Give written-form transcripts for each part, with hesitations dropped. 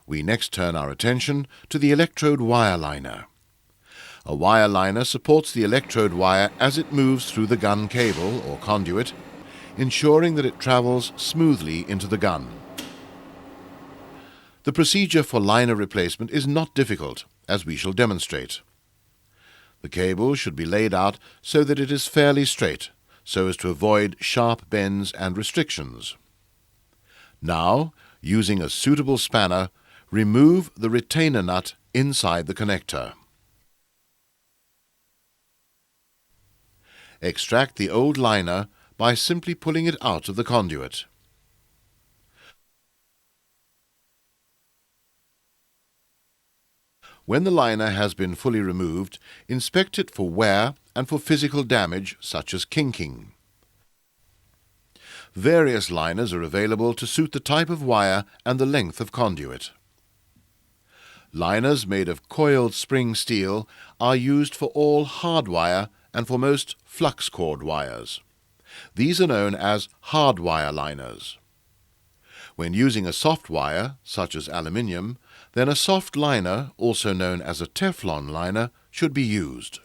We next turn our attention to the electrode wire liner. A wire liner supports the electrode wire as it moves through the gun cable or conduit, ensuring that it travels smoothly into the gun. The procedure for liner replacement is not difficult, as we shall demonstrate. The cable should be laid out so that it is fairly straight, so as to avoid sharp bends and restrictions. Now, using a suitable spanner, remove the retainer nut inside the connector. Extract the old liner by simply pulling it out of the conduit. When the liner has been fully removed, inspect it for wear and for physical damage such as kinking. Various liners are available to suit the type of wire and the length of conduit. Liners made of coiled spring steel are used for all hard wire and for most flux cord wires. These are known as hard wire liners. When using a soft wire, such as aluminium, then a soft liner, also known as a Teflon liner, should be used.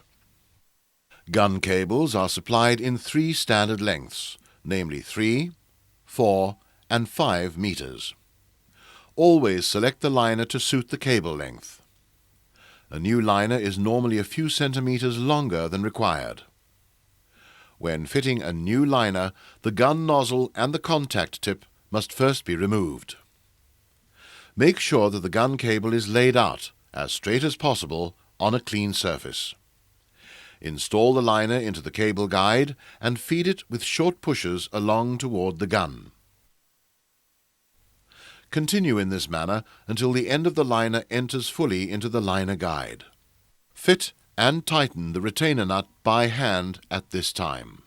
Gun cables are supplied in 3 standard lengths, namely 3, 4, and 5 meters. Always select the liner to suit the cable length. A new liner is normally a few centimeters longer than required. When fitting a new liner, the gun nozzle and the contact tip must first be removed. Make sure that the gun cable is laid out, as straight as possible, on a clean surface. Install the liner into the cable guide and feed it with short pushes along toward the gun. Continue in this manner until the end of the liner enters fully into the liner guide. Fit and tighten the retainer nut by hand at this time.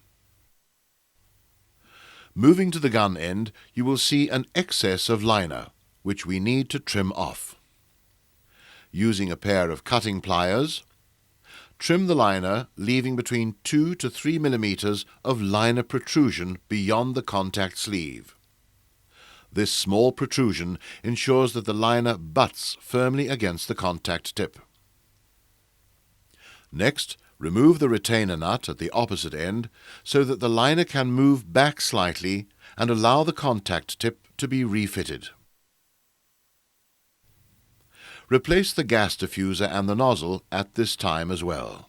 Moving to the gun end, you will see an excess of liner, which we need to trim off. Using a pair of cutting pliers, trim the liner, leaving between 2 to 3 millimeters of liner protrusion beyond the contact sleeve. This small protrusion ensures that the liner butts firmly against the contact tip. Next, remove the retainer nut at the opposite end so that the liner can move back slightly and allow the contact tip to be refitted. Replace the gas diffuser and the nozzle at this time as well.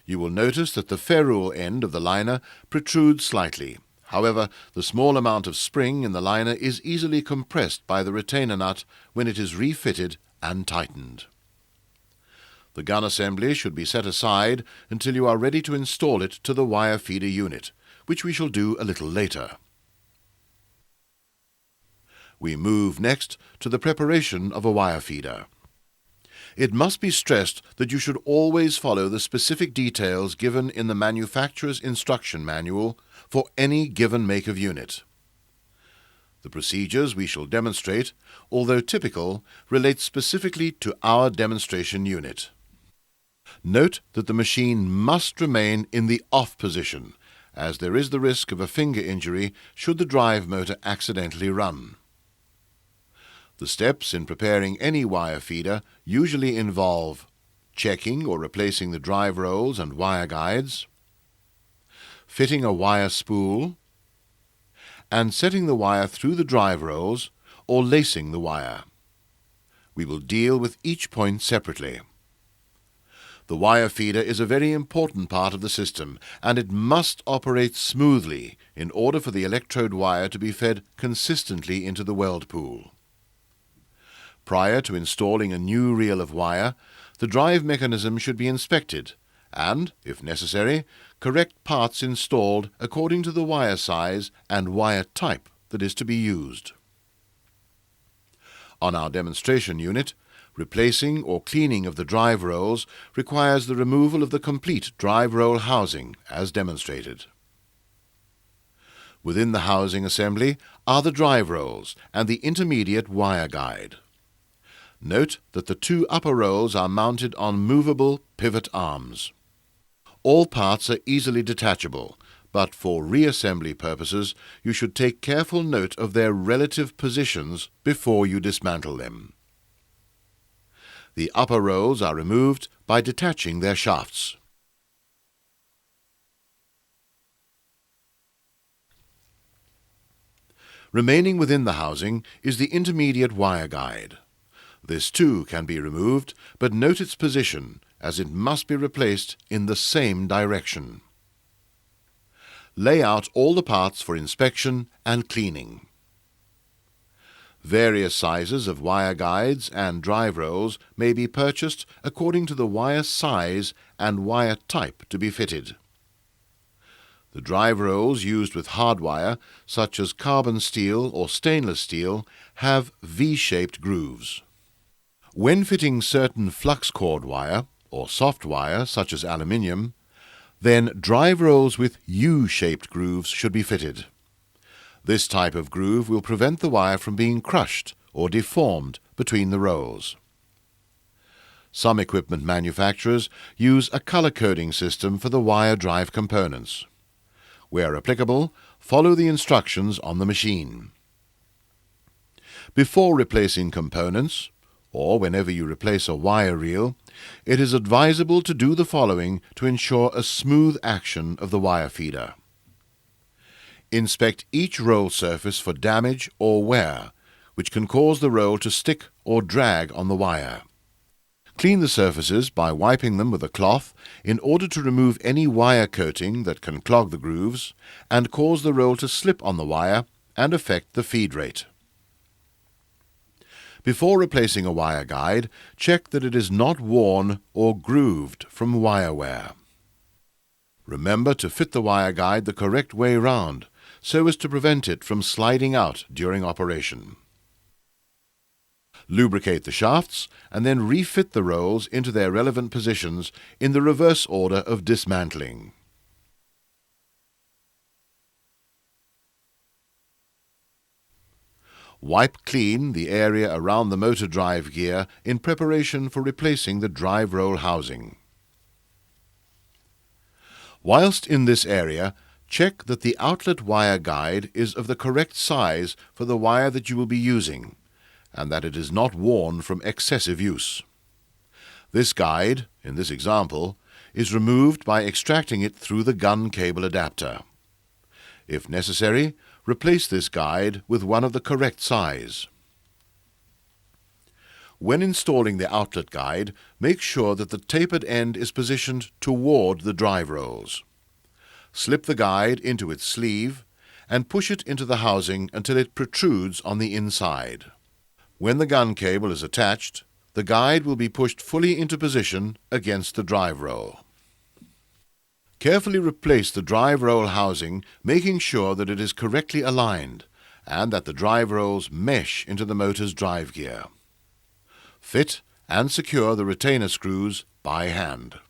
You will notice that the ferrule end of the liner protrudes slightly. However, the small amount of spring in the liner is easily compressed by the retainer nut when it is refitted and tightened. The gun assembly should be set aside until you are ready to install it to the wire feeder unit, which we shall do a little later. We move next to the preparation of a wire feeder. It must be stressed that you should always follow the specific details given in the manufacturer's instruction manual for any given make of unit. The procedures we shall demonstrate, although typical, relate specifically to our demonstration unit. Note that the machine must remain in the off position, as there is the risk of a finger injury should the drive motor accidentally run. The steps in preparing any wire feeder usually involve checking or replacing the drive rolls and wire guides, fitting a wire spool, and setting the wire through the drive rolls or lacing the wire. We will deal with each point separately. The wire feeder is a very important part of the system, and it must operate smoothly in order for the electrode wire to be fed consistently into the weld pool. Prior to installing a new reel of wire, the drive mechanism should be inspected and, if necessary, correct parts installed according to the wire size and wire type that is to be used. On our demonstration unit, replacing or cleaning of the drive rolls requires the removal of the complete drive roll housing as demonstrated. Within the housing assembly are the drive rolls and the intermediate wire guide. Note that the 2 upper rolls are mounted on movable pivot arms. All parts are easily detachable, but for reassembly purposes you should take careful note of their relative positions before you dismantle them. The upper rolls are removed by detaching their shafts. Remaining within the housing is the intermediate wire guide. This too can be removed, but note its position, as it must be replaced in the same direction. Lay out all the parts for inspection and cleaning. Various sizes of wire guides and drive rolls may be purchased according to the wire size and wire type to be fitted. The drive rolls used with hardwire, such as carbon steel or stainless steel, have V-shaped grooves. When fitting certain flux cord wire, or soft wire such as aluminium, then drive rolls with U-shaped grooves should be fitted. This type of groove will prevent the wire from being crushed or deformed between the rolls. Some equipment manufacturers use a color coding system for the wire drive components. Where applicable, follow the instructions on the machine. Before replacing components, or whenever you replace a wire reel, it is advisable to do the following to ensure a smooth action of the wire feeder. Inspect each roll surface for damage or wear, which can cause the roll to stick or drag on the wire. Clean the surfaces by wiping them with a cloth in order to remove any wire coating that can clog the grooves and cause the roll to slip on the wire and affect the feed rate. Before replacing a wire guide, check that it is not worn or grooved from wire wear. Remember to fit the wire guide the correct way round, so as to prevent it from sliding out during operation. Lubricate the shafts and then refit the rolls into their relevant positions in the reverse order of dismantling. Wipe clean the area around the motor drive gear in preparation for replacing the drive roll housing. Whilst in this area, check that the outlet wire guide is of the correct size for the wire that you will be using, and that it is not worn from excessive use. This guide, in this example, is removed by extracting it through the gun cable adapter. If necessary, replace this guide with one of the correct size. When installing the outlet guide, make sure that the tapered end is positioned toward the drive rolls. Slip the guide into its sleeve and push it into the housing until it protrudes on the inside. When the gun cable is attached, the guide will be pushed fully into position against the drive roll. Carefully replace the drive roll housing, making sure that it is correctly aligned and that the drive rolls mesh into the motor's drive gear. Fit and secure the retainer screws by hand.